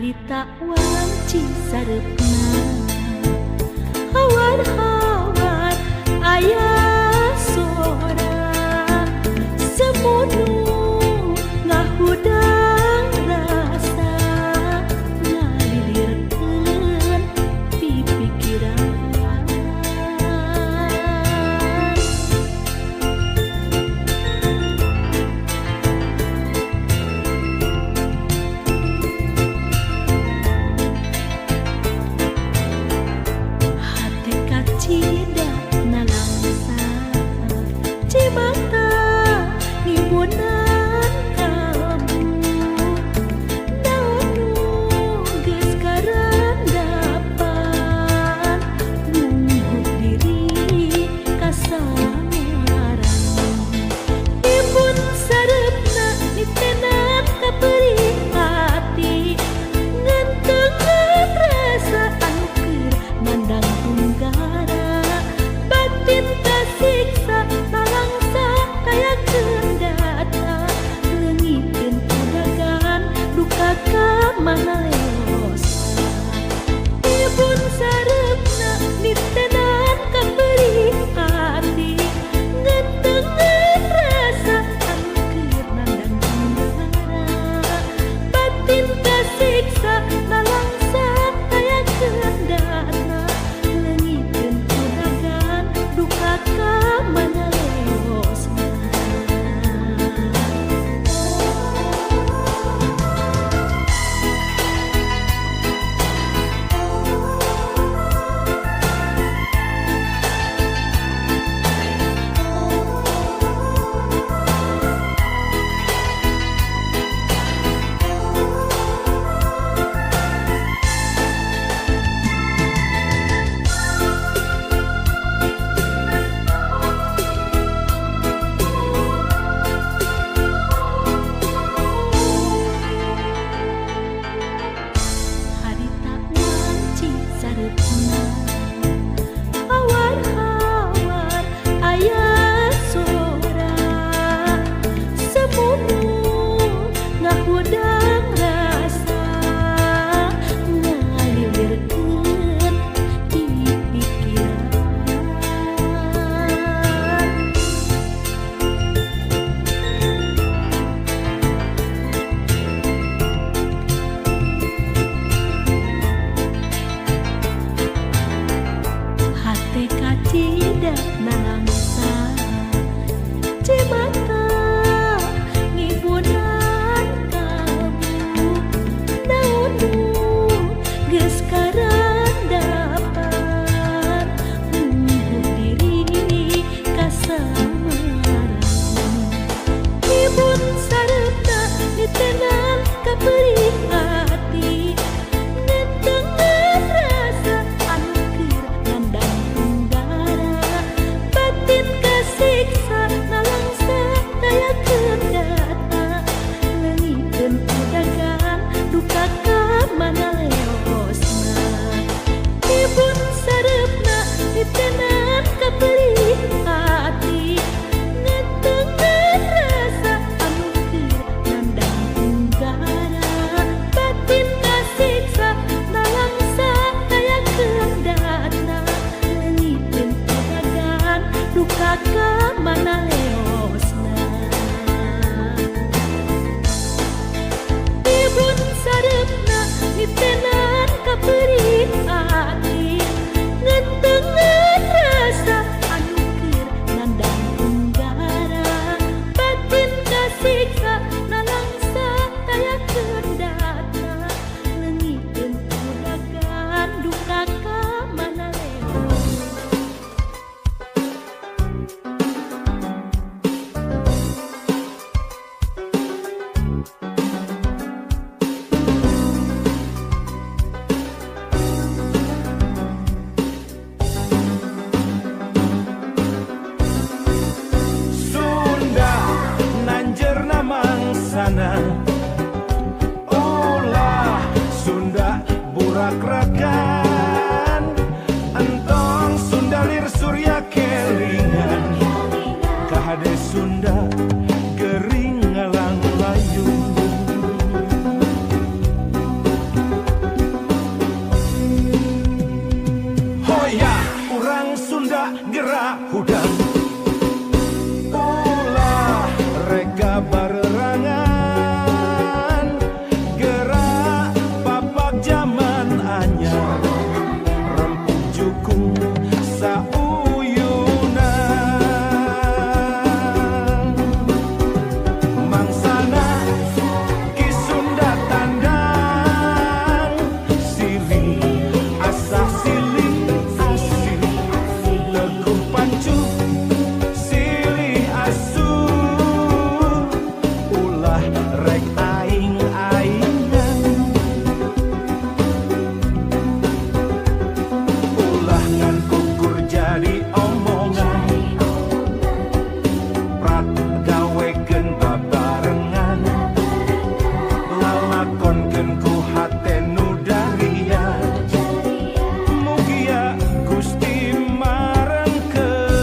harita wanci sarepna hawar-hawar aya sora semunu ngahudang rasa ngalilirkeun pipikiran hati kacida nalangsa cimata nimunan kamu naonu geus karandapan nunggu diri kasamarang imun sarepna nitenan kapeuring hati ngantengan rasa anu keur mandang tunggara batin kasiksa nalangsa kaya kendata leungiteun kudagan duka ka mana leosa ibun sarepna nitenan kapeuring hati ngantengan rasa anu keur mandang tunggara batin kasiksa nalangsa kaya kendata leungiteun kudagan duka ka mana leosa harita wanci sarepna hawar-hawar aya sora semunu ngahudang rasa ngalilirkeun di pikiran hati kacida nalangsa cimata ngibunan kamu naonu geus karandapan nunggu diri kasamarang ibun sarepna nitenan kapeuring hati ngantengan rasa anu keur mandang tunggara batin gerak hudang ulah reka barerangan gerak papak zaman anyar rempuk jukung sauyunan mangsana kisunda tandang silih asa silih asih teguh pancu silih asu ulah rek aing-aingan ulah ngan kukur jadi omongan prat gawekeun babarengan lalakonkeun ku hate nu daria mugia Gusti marengkeun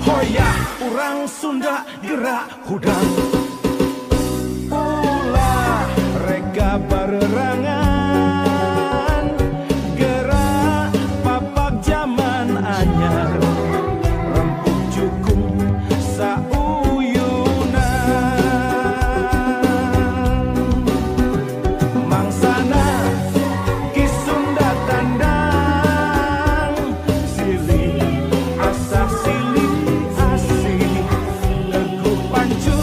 hoyah urang Sunda gerak hudang ulah reka barerangan gerak papak zaman anyar rempuk jukung sauyunan mangsana kisunda tandang silih asa silih asih teguh pancu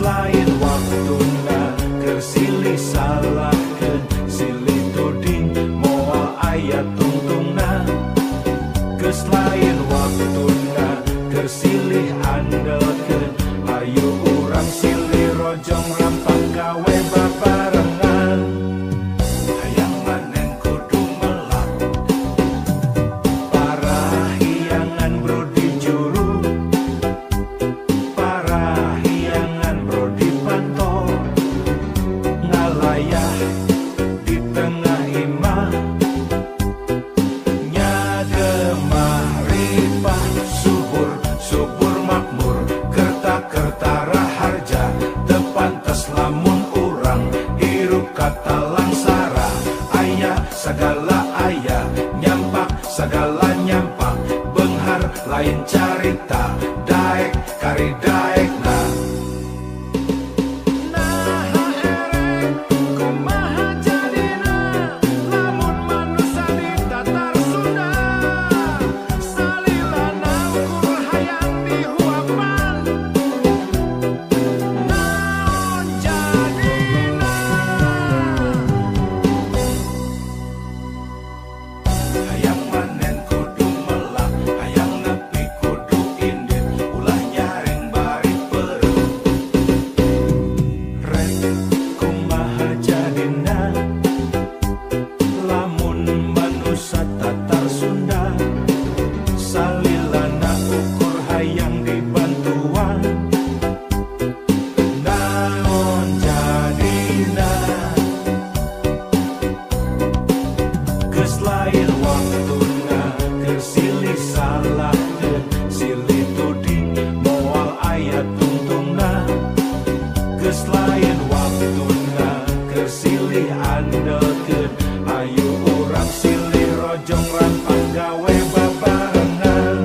lain waktuna keur silih salahkeun silih tuding moal aya tungtungna geus lain waktuna keur silih andelkeun ayo urang silih rojong rampang gawe babarengan hayang manen kudu melak parahiangan brodi juru parahiangan brodi pantol ngalayah di tengah imah nyagemah ripah subur subur makmur kerta-kerta raharja tepantes lamun urang hirup kata langsara aya sagala aya nyampak sagala nyampak benghar lain carita daek kari daekna naha erek kumaha jadina lamun manusia ditatar Sunda salilana ukur hayang dihuapan naon jadina hayang manen kudu melak hayang nepi kudu indit ulah nyaring bari perut rek kumaha jadina lamun manusia tatar Sunda salilana ukur hayang dibantuan naon jadina geus lain waktuna keur silih salahkeun silih tuding moal aya tungtungna geus lain waktuna keur silih andelkeun ayo urang silih rojong rampang gawe babarengan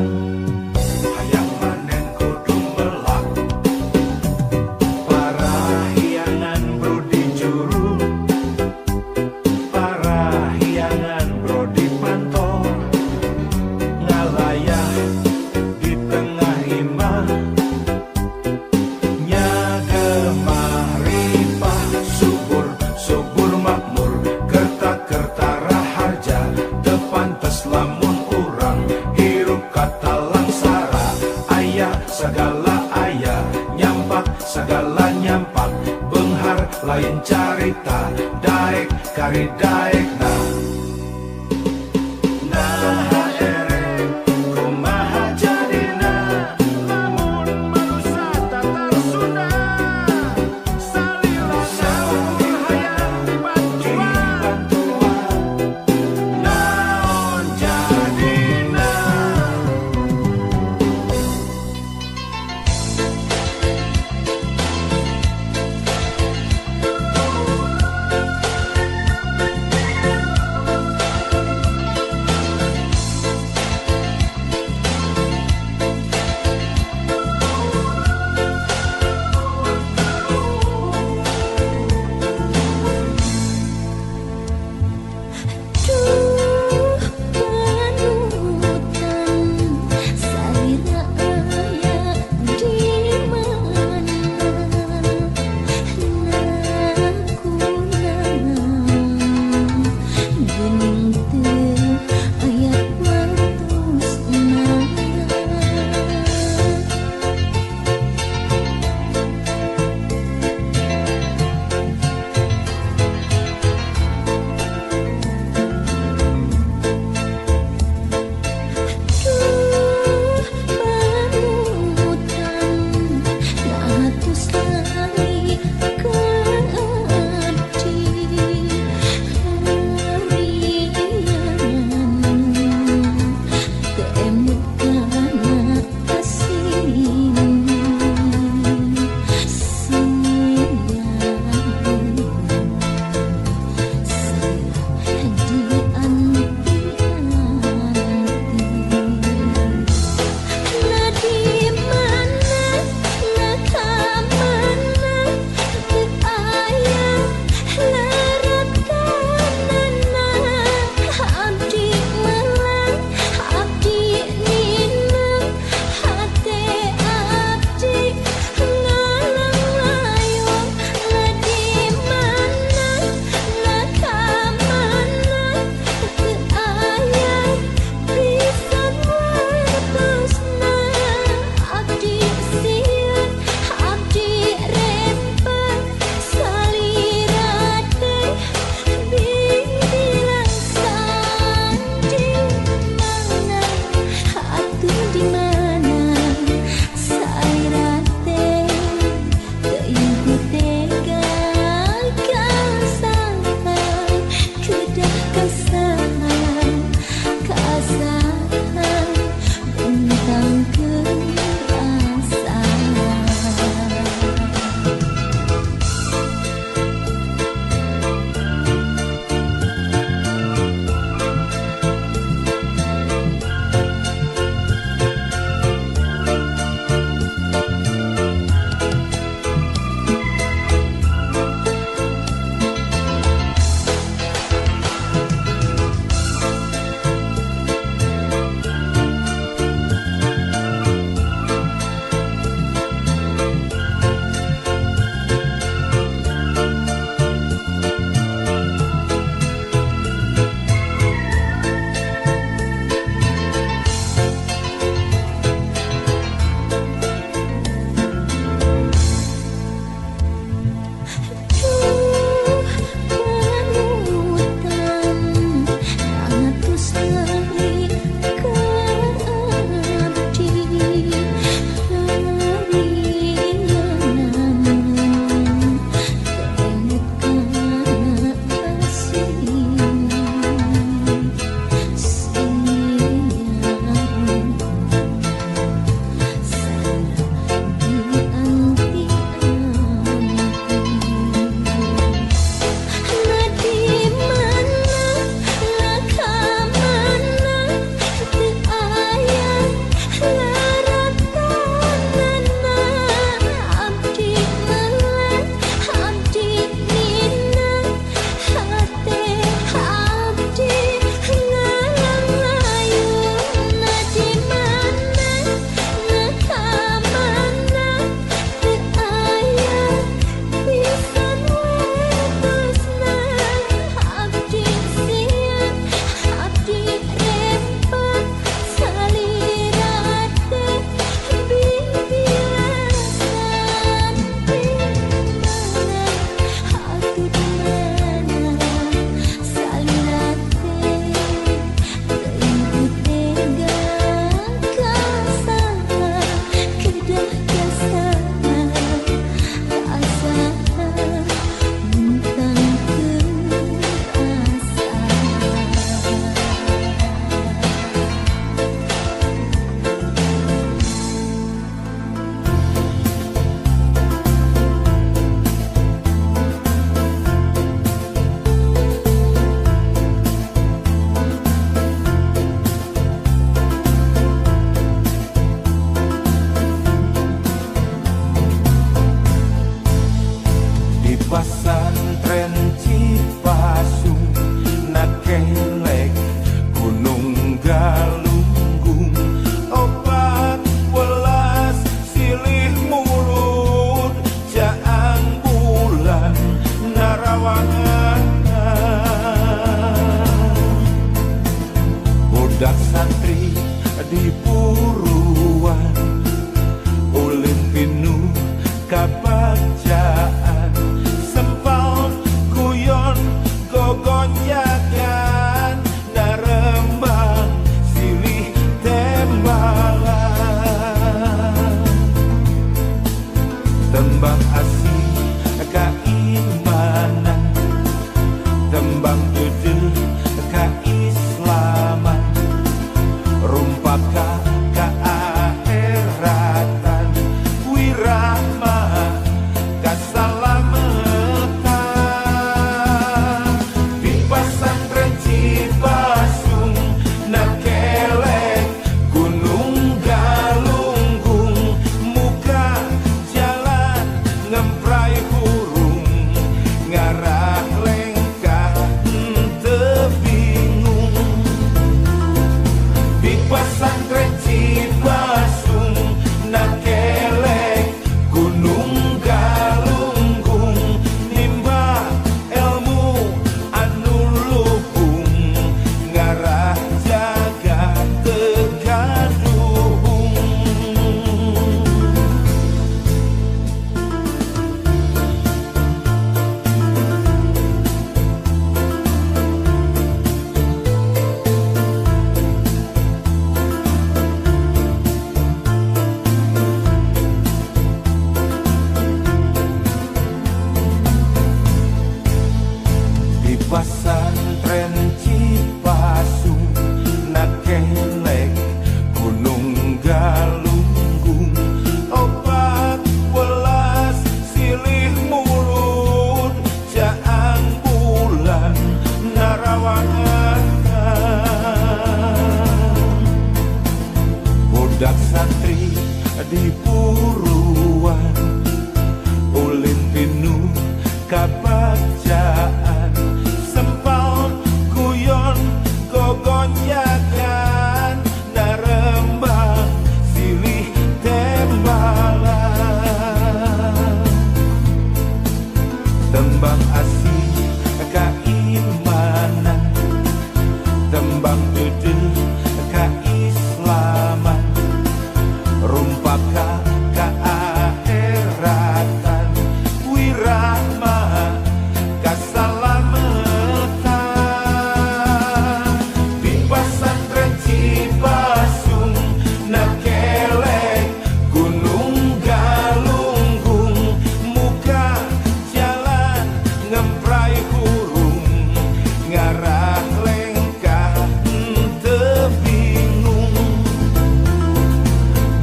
hayang manen kudu melak parahiangan brodi juru parahiangan brodi pantol ngalayah di tengah imah nyagemah ripah subur subur makmur kerta-kerta raharja tepantes lamun urang hirup kata langsara aya sagala aya nyampak sagala nyampak benghar lain carita daek kari daekna naha erek kumaha jadina lamun manusia tatar Sunda salilana ukur hayang dibantuan naon jadina kabacaan sempal guyon gogonjakan narembang silih tembalan tembang asih keimanan tembang bedel keislaman rumpaka keakhiratan wirahma kasalamatan di pesantren Cipasung nakelek gunung galunggung muka jalan ngemprai hurung ngarah lengkah tebingung di pesantren Cipasung nakelek gunung galunggung nimba ilmu anu lupung ngarah jaga tegaduhung di pesantren Cipasung nakelek gunung galunggung opat welas silih mulut jaang bulan narawangan budak santri di puruan ulin pinu kabacaan sempal guyon gogonjakan narembang silih tembalan tembang asih keimanan tembang bedel keislaman rumpaka keakhiratan wirahma kasalamatan di pesantren Cipasung nakelek gunung galunggung muka jalan ngemprai hurung ngarah lengkah tebingung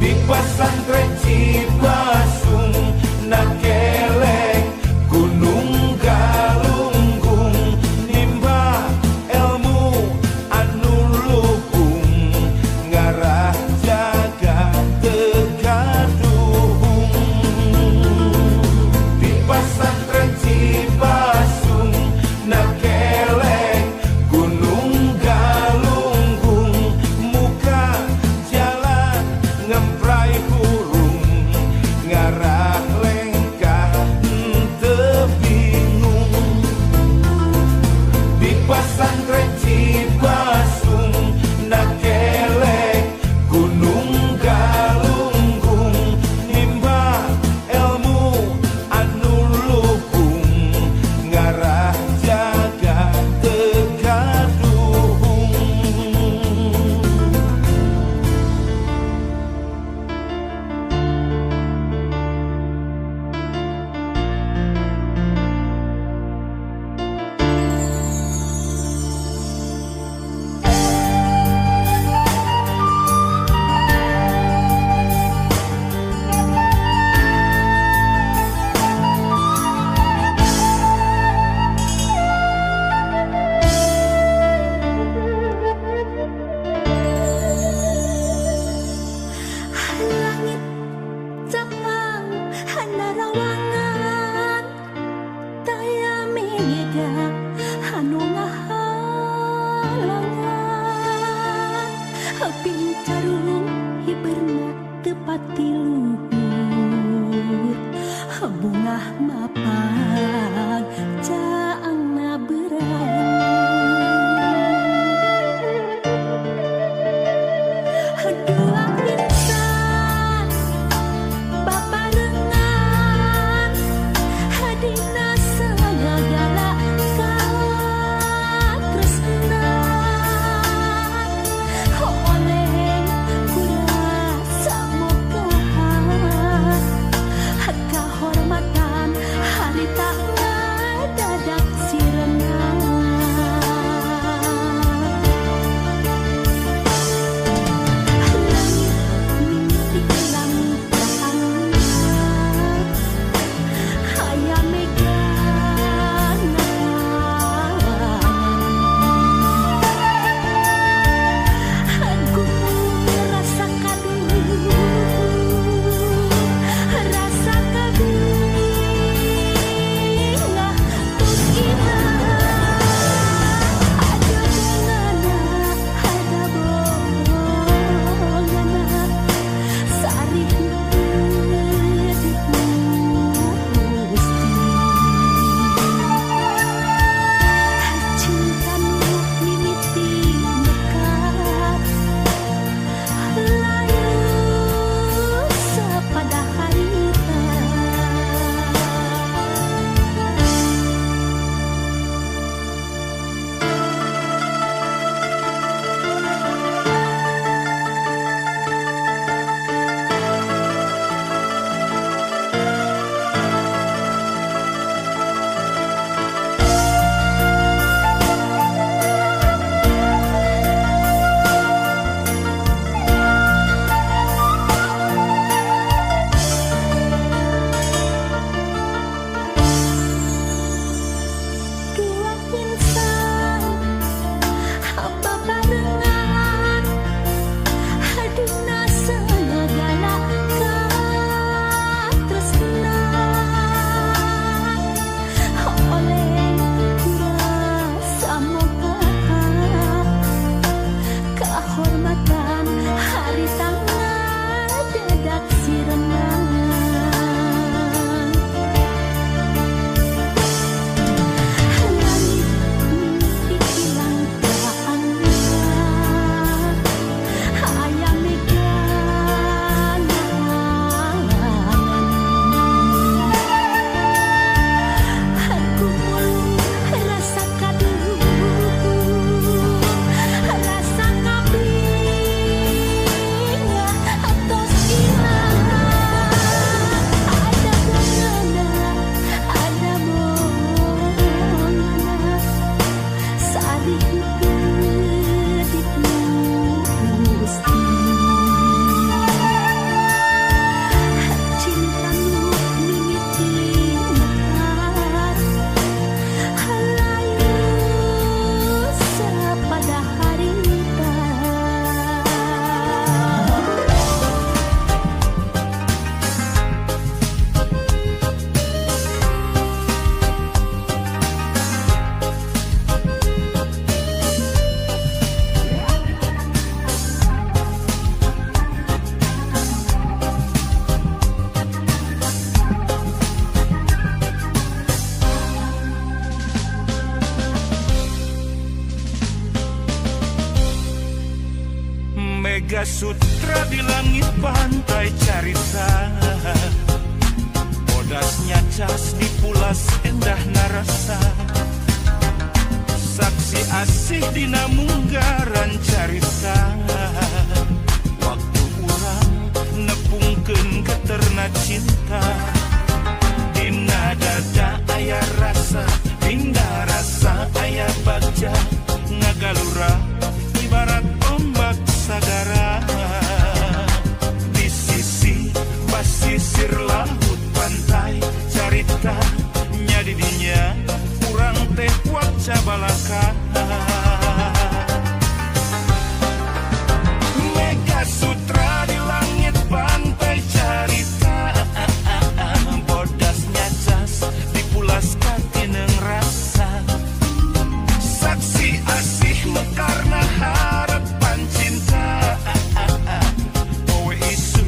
di pesantren Cipasung nakelek gunung galunggung nimba ilmu anu lupung ngarah jaga tegaduhung di pesantren Cipasung nakelek gunung galunggung muka jalan ngemprai hurung ngarah lengkah tebingung di pesantren Cipasung nakelek gunung galunggung nimba ilmu anu lupung ngarah jaga tegaduhung langit capang hanarawangan daya mega anu ngahalangan pincarung hiberna tepati luhur bunga mapang caangna berang dua insan baparengan Mega Sutra di langit pantai carita, bodasnya cas di pulas endah narasa, saksi asih dina munggaran carita, waktu urang nepungkeun geterna cinta, dina dada aya rasa, dina rasa aya bagja, ngagalura ibarat ombak sagara, di sisi basisir laut pantai carita, nya di dinya urang teh waca balaka. Mega Sutra di langit pantai carita, bodasnya cas di pulas katineng rasa, saksi asih mekarna harapan cinta, poe isu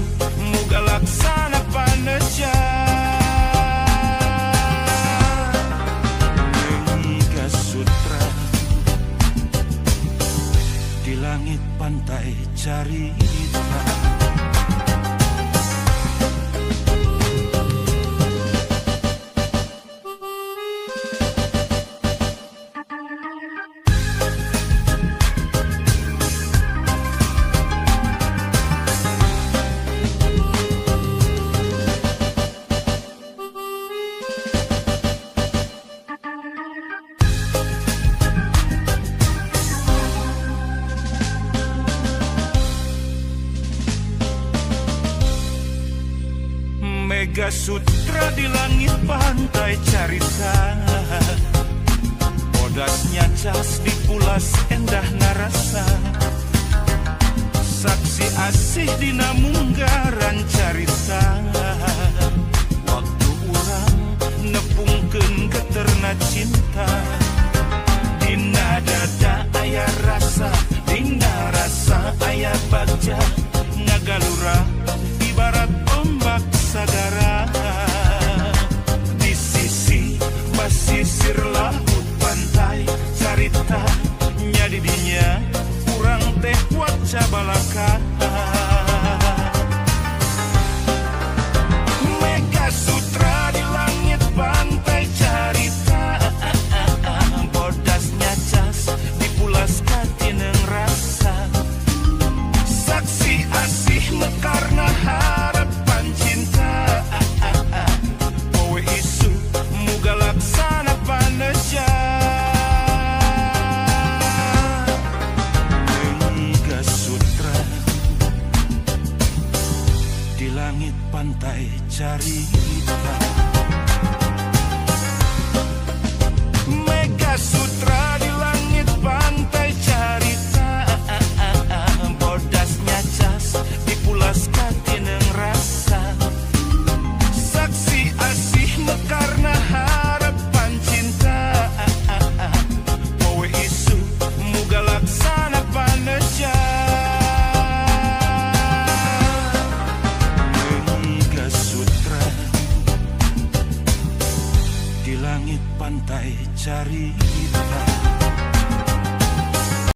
muga laksana paneja. Mega Sutra di langit pantai carita. Mega Sutra di langit pantai carita, bodasnya cas di pulas endah narasa, saksi asih dina munggaran carita, waktu urang nepungkeun geterna cinta, dina dada aya rasa, dina rasa aya bagja, ngagalura ibarat ombak sagara, di sisi basisir laut pantai carita, nya di dinya urang teh waca balaka. Mega Sutra di langit pantai carita, bodasnya cas di pulas katineng rasa, saksi asih mekarna harapan cinta, poe isu muga laksana paneja. Mega Sutra di langit pantai carita. Mega Sutra di langit pantai carita, bodasnya cas di pulas katineng rasa, saksi asih mekarna harapan cinta, poe isu muga laksana paneja. Mega Sutra di langit pantai carita.